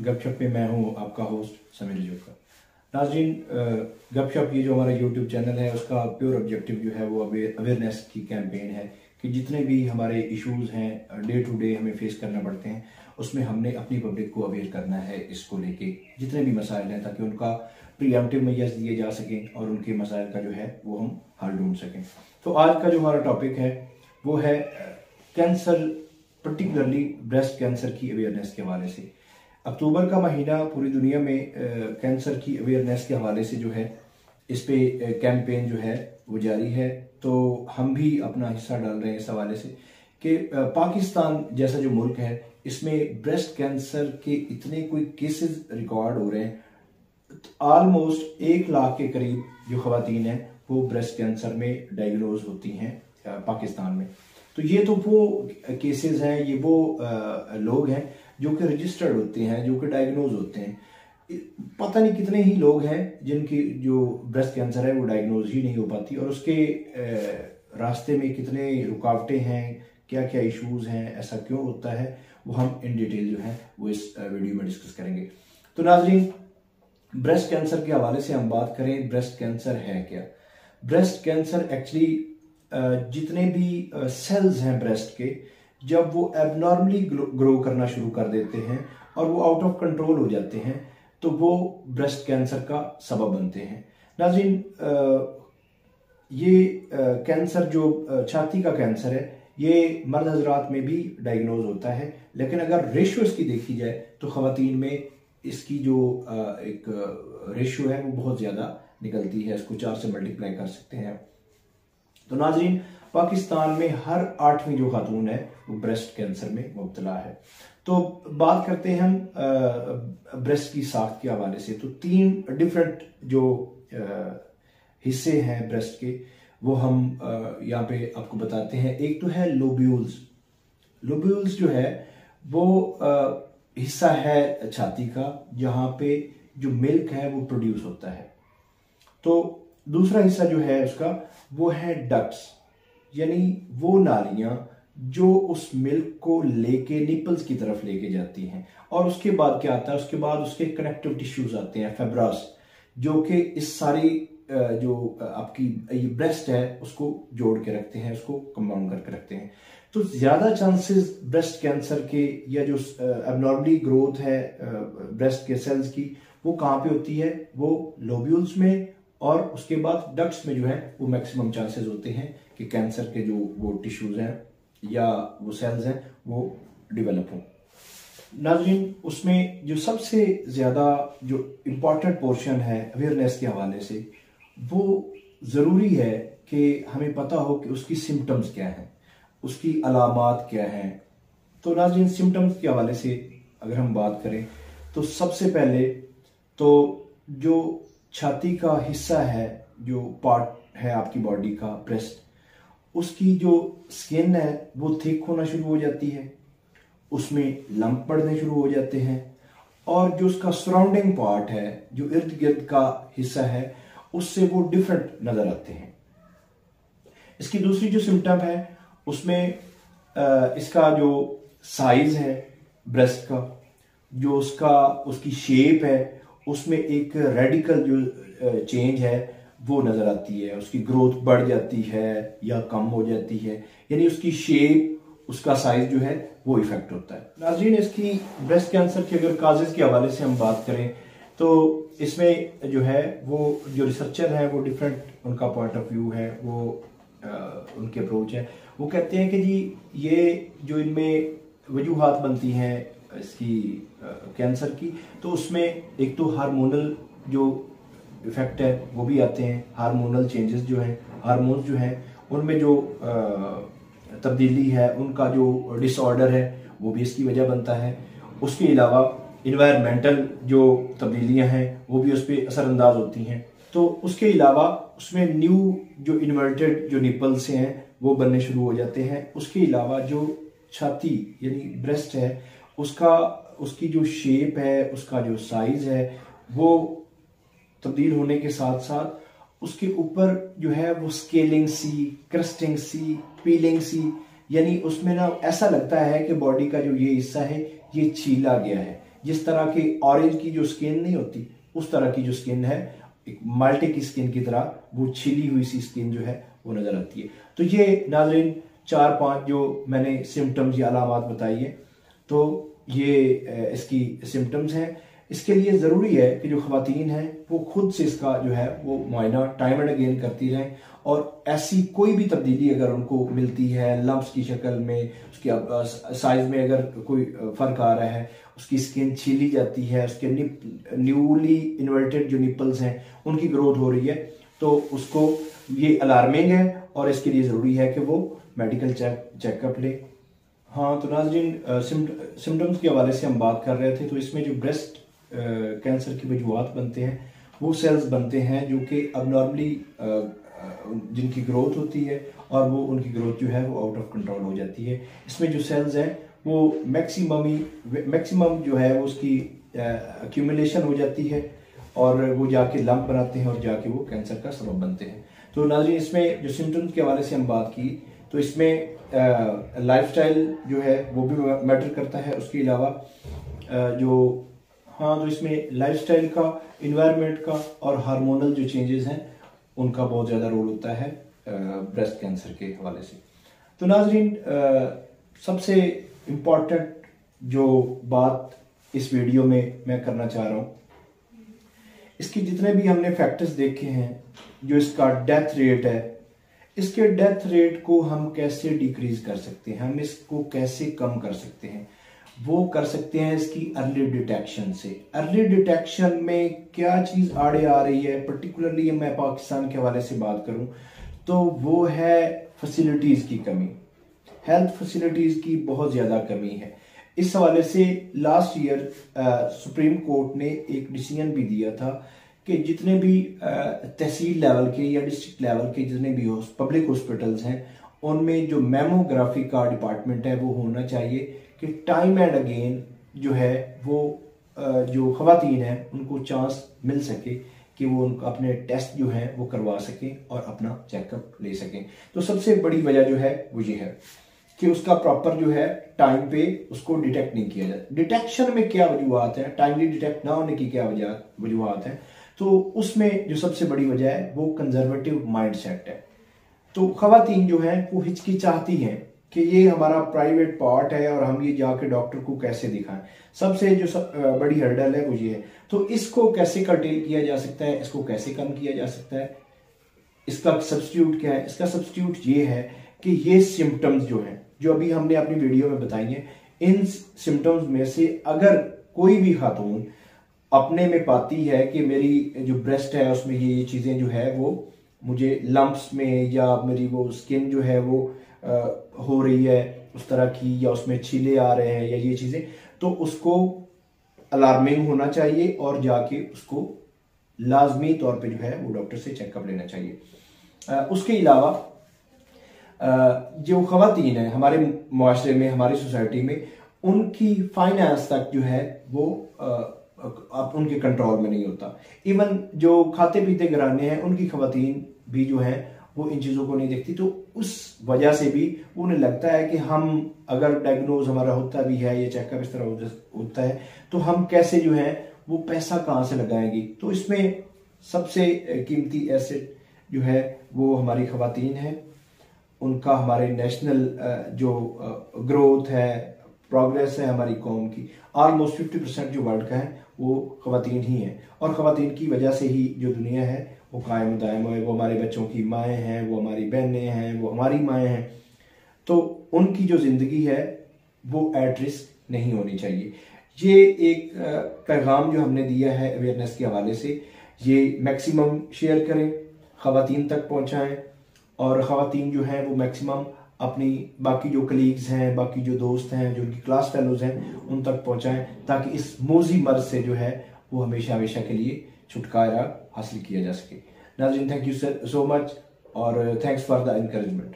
गपशप में मैं हूं आपका होस्ट समीर जोकर। नाज़रीन, गपशप ये जो हमारा यूट्यूब चैनल है उसका प्योर ऑब्जेक्टिव जो है वो अवेयरनेस की कैंपेन है कि जितने भी हमारे इश्यूज़ हैं डे टू डे हमें फेस करना पड़ते हैं, उसमें हमने अपनी पब्लिक को अवेयर करना है इसको लेके जितने भी मसाइल हैं, ताकि उनका प्रीएम्प्टिव मेजर्स दिए जा सकें और उनके मसाइल का जो है वो हम हल ढूंढ सकें। तो आज का जो हमारा टॉपिक है वो है कैंसर, पर्टिकुलरली ब्रेस्ट कैंसर की अवेयरनेस के हवाले से। अक्टूबर का महीना पूरी दुनिया में कैंसर की अवेयरनेस के हवाले से जो है इस पे कैंपेन जो है वो जारी है। तो हम भी अपना हिस्सा डाल रहे हैं इस हवाले से कि पाकिस्तान जैसा जो मुल्क है इसमें ब्रेस्ट कैंसर के इतने कोई केसेस रिकॉर्ड हो रहे हैं, ऑलमोस्ट 1 लाख के करीब जो खवातीन हैं वो ब्रेस्ट कैंसर में डायग्नोज होती हैं पाकिस्तान में। तो ये तो वो केसेस हैं, ये वो लोग हैं जो कि रजिस्टर्ड होते हैं, जो कि डायग्नोज होते हैं। पता नहीं कितने ही लोग हैं जिनकी जो ब्रेस्ट कैंसर है वो डायग्नोज ही नहीं हो पाती, और उसके रास्ते में कितने रुकावटें हैं, क्या क्या इश्यूज हैं, ऐसा क्यों होता है, वो हम इन डिटेल जो है वो इस वीडियो में डिस्कस करेंगे। तो नाज़रीन, ब्रेस्ट कैंसर के हवाले से हम बात करें, ब्रेस्ट कैंसर है क्या? ब्रेस्ट कैंसर एक्चुअली जितने भी सेल्स हैं ब्रेस्ट के, जब वो एबनॉर्मली ग्रो करना शुरू कर देते हैं और वो आउट ऑफ कंट्रोल हो जाते हैं तो वो ब्रेस्ट कैंसर का सबब बनते हैं। नाज़रीन, ये कैंसर जो छाती का कैंसर है ये मर्द हजरात में भी डायग्नोज होता है, लेकिन अगर रेशियो इसकी देखी जाए तो खवातीन में इसकी जो एक रेशियो है वो बहुत ज़्यादा निकलती है, इसको 4 से मल्टीप्लाई कर सकते हैं। तो नाज़रीन, पाकिस्तान में हर 8वीं जो खातून है वो ब्रेस्ट कैंसर में मुब्तला है। तो बात करते हैं हम ब्रेस्ट की साख्त के हवाले से। तो 3 डिफरेंट जो हिस्से हैं ब्रेस्ट के वो हम यहाँ पे आपको बताते हैं। एक तो है लोब्यूल्स। लोब्यूल्स जो है वो हिस्सा है छाती का जहाँ पे जो मिल्क है वो प्रोड्यूस होता है। तो दूसरा हिस्सा जो है उसका वो है डक्ट्स, यानी वो नालियां जो उस मिल्क को लेके निपल्स की तरफ लेके जाती हैं। और उसके बाद क्या आता है, उसके बाद उसके कनेक्टिव टिश्यूज आते हैं, फेब्रास, जो कि इस सारी जो आपकी ये ब्रेस्ट है उसको जोड़ के रखते हैं, उसको कंपाउंड करके रखते हैं। तो ज्यादा चांसेस ब्रेस्ट कैंसर के या जो एबनॉर्मली ग्रोथ है ब्रेस्ट के सेल्स की वो कहाँ पे होती है, वो लोब्यूल्स में, और उसके बाद डक्ट्स में जो है वो मैक्सिमम चांसेस होते हैं कि कैंसर के जो वो टिश्यूज हैं या वो सेल्स हैं वो डेवलप हों। नाज़रीन, उसमें जो सबसे ज़्यादा जो इम्पॉर्टेंट पोर्शन है अवेयरनेस के हवाले से, वो ज़रूरी है कि हमें पता हो कि उसकी सिम्टम्स क्या हैं, उसकी अलामात क्या हैं। तो नाज़रीन, सिम्टम्स के हवाले से अगर हम बात करें तो सबसे पहले तो जो छाती का हिस्सा है, जो पार्ट है आपकी बॉडी का ब्रेस्ट, उसकी जो स्किन है वो थिक होना शुरू हो जाती है, उसमें लंप पड़ने शुरू हो जाते हैं, और जो उसका सराउंडिंग पार्ट है, जो इर्द गिर्द का हिस्सा है, उससे वो डिफरेंट नजर आते हैं। इसकी दूसरी जो सिम्टम है उसमें इसका जो साइज है ब्रेस्ट का, जो उसकी शेप है, उसमें एक रेडिकल जो चेंज है वो नजर आती है। उसकी ग्रोथ बढ़ जाती है या कम हो जाती है, यानी उसकी शेप, उसका साइज जो है वो इफेक्ट होता है। नाज़रीन, इसकी ब्रेस्ट कैंसर के अगर काजेज के हवाले से हम बात करें तो इसमें जो है वो जो रिसर्चर है वो डिफरेंट उनका पॉइंट ऑफ व्यू है, वो उनके अप्रोच है। वो कहते हैं कि जी ये जो इनमें वजूहात बनती हैं इसकी कैंसर की, तो उसमें एक तो हार्मोनल जो इफेक्ट है वो भी आते हैं। हार्मोनल चेंजेस जो हैं, हार्मोन्स जो हैं उनमें जो तब्दीली है, उनका जो डिसऑर्डर है वो भी इसकी वजह बनता है। उसके अलावा इन्वायरमेंटल जो तब्दीलियां हैं वो भी उस पर असरअंदाज होती हैं। तो उसके अलावा उसमें न्यू जो इन्वर्टेड जो निपल्स हैं वो बनने शुरू हो जाते हैं। उसके अलावा जो छाती यानी ब्रेस्ट है उसकी जो शेप है, उसका जो साइज है वो तब्दील होने के साथ साथ उसके ऊपर जो है वो स्केलिंग सी, क्रस्टिंग सी, पीलिंग सी, यानी उसमें ना ऐसा लगता है कि बॉडी का जो ये हिस्सा है ये छीला गया है, जिस तरह के ऑरेंज की जो स्किन नहीं होती, उस तरह की जो स्किन है, एक माल्टे की स्किन की तरह वो छिली हुई सी स्किन जो है वो नजर आती है। तो ये नाज़रीन 4-5 जो मैंने सिम्टम्स या अलामात बताई है, तो ये इसकी सिम्टम्स हैं। इसके लिए ज़रूरी है कि जो ख़वातीन हैं वो खुद से इसका जो है वो मुआयना टाइम एंड अगेन करती रहें, और ऐसी कोई भी तब्दीली अगर उनको मिलती है, लम्प्स की शक्ल में, उसकी साइज में अगर कोई फ़र्क आ रहा है, उसकी स्किन छीली जाती है, उसके न्यूली इन्वर्टेड जो निपल्स हैं उनकी ग्रोथ हो रही है, तो उसको ये अलार्मिंग है और इसके लिए ज़रूरी है कि वो मेडिकल चेकअप ले। हाँ, तो नाज़रीन सिम्टम्स के हवाले से हम बात कर रहे थे। तो इसमें जो ब्रेस्ट कैंसर की वजूहात बनते हैं, वो सेल्स बनते हैं जो कि अब नॉर्मली जिनकी ग्रोथ होती है और वो उनकी ग्रोथ जो है वो आउट ऑफ कंट्रोल हो जाती है। इसमें जो सेल्स हैं वो मैक्सिमम जो है वो उसकी एक्यूमुलेशन हो जाती है और वो जाके लंप बनाते हैं और जाके वो कैंसर का सबब बनते हैं। तो नाज़रीन इसमें जो सिम्टम्स के हवाले से हम बात की, तो इसमें लाइफस्टाइल जो है वो भी मैटर करता है। उसके अलावा तो इसमें लाइफस्टाइल का, इन्वायरमेंट का और हार्मोनल जो चेंजेस हैं उनका बहुत ज़्यादा रोल होता है ब्रेस्ट कैंसर के हवाले से। तो नाज़रीन सबसे इम्पॉर्टेंट जो बात इस वीडियो में मैं करना चाह रहा हूँ, इसकी जितने भी हमने फैक्टर्स देखे हैं, जो इसका डेथ रेट है, इसके डेथ रेट को हम कैसे डिक्रीज कर सकते हैं, हम इसको कैसे कम कर सकते हैं, वो कर सकते हैं इसकी अर्ली डिटेक्शन से। अर्ली डिटेक्शन में क्या चीज़ आड़े आ रही है, पर्टिकुलरली मैं पाकिस्तान के हवाले से बात करूं तो वो है फैसिलिटीज़ की कमी। हेल्थ फैसिलिटीज़ की बहुत ज़्यादा कमी है। इस हवाले से लास्ट ईयर सुप्रीम कोर्ट ने एक डिसीजन भी दिया था कि जितने भी तहसील लेवल के या डिस्ट्रिक्ट लेवल के जितने भी पब्लिक हॉस्पिटल्स हैं, उनमें जो मेमोग्राफी का डिपार्टमेंट है वो होना चाहिए कि टाइम एंड अगेन जो है वो जो ख़वातीन हैं उनको चांस मिल सके कि वो उनका अपने टेस्ट जो हैं वो करवा सकें और अपना चेकअप ले सकें। तो सबसे बड़ी वजह जो है वो ये है कि उसका प्रॉपर जो है टाइम पे उसको डिटेक्ट नहीं किया जाता। डिटेक्शन में क्या वजूहत है, टाइमली डिटेक्ट ना होने की क्या वजूहत है, तो उसमें जो सबसे बड़ी वजह है वो कंजर्वेटिव माइंडसेट है। तो ख़वातीन जो हैं वो हिचकिचाती हैं कि ये हमारा प्राइवेट पार्ट है और हम ये जाके डॉक्टर को कैसे दिखाएं। सबसे जो बड़ी हर्डल है वो ये है। तो इसको कैसे कर्टेल किया जा सकता है, इसको कैसे कम किया जा सकता है, इसका सब्स्टिट्यूट क्या है? इसका सब्स्टिट्यूट ये है कि ये सिम्टम्स जो हैं, जो अभी हमने अपनी वीडियो में बताई हैं, इन सिम्टम्स में से अगर कोई भी खातून अपने में पाती है कि मेरी जो ब्रेस्ट है उसमें ये चीज़ें जो है वो मुझे लम्प्स में, या मेरी वो स्किन जो है वो हो रही है उस तरह की, या उसमें छीले आ रहे हैं या ये चीज़ें, तो उसको अलार्मिंग होना चाहिए और जाके उसको लाजमी तौर पे जो है वो डॉक्टर से चेकअप लेना चाहिए। उसके अलावा जो ख़वातीन है हमारे मुआशरे में, हमारी सोसाइटी में, उनकी फाइनेंस तक जो है वो अब उनके कंट्रोल में नहीं होता। इवन जो खाते पीते घराने हैं उनकी ख़वातीन भी जो हैं वो इन चीज़ों को नहीं देखती। तो उस वजह से भी उन्हें लगता है कि हम अगर डायग्नोज हमारा होता भी है, ये चेकअप इस तरह होता है, तो हम कैसे जो है वो पैसा कहाँ से लगाएंगी। तो इसमें सबसे कीमती एसेट जो है वो हमारी ख़वातीन है। उनका हमारे नेशनल जो ग्रोथ है, प्रोग्रेस है हमारी कौम की, ऑलमोस्ट 50% जो वर्ल्ड का है वो ख़वातीन ही है। और ख़वातीन की वजह से ही जो दुनिया है वो कायम दायम है। वो हमारे बच्चों की माएँ हैं, वो हमारी बहनें हैं, वो हमारी माएँ हैं। तो उनकी जो ज़िंदगी है वो एट रिस्क नहीं होनी चाहिए। ये एक पैगाम जो हमने दिया है अवेयरनेस के हवाले से, ये मैक्सिमम शेयर करें, ख़वातीन तक पहुँचाएँ, और ख़वातीन जो हैं वो मैक्सिमम अपनी बाकी जो कलीग्स हैं, बाकी जो दोस्त हैं, जो उनकी क्लास फेलोज़ हैं, उन तक पहुँचाएँ, ताकि इस मोज़ी मर्ज़ से जो है वो हमेशा हमेशा के लिए छुटकारा हासिल किया जा सके। नाज़रीन, थैंक यू सो मच और थैंक्स फॉर द एनकरेजमेंट।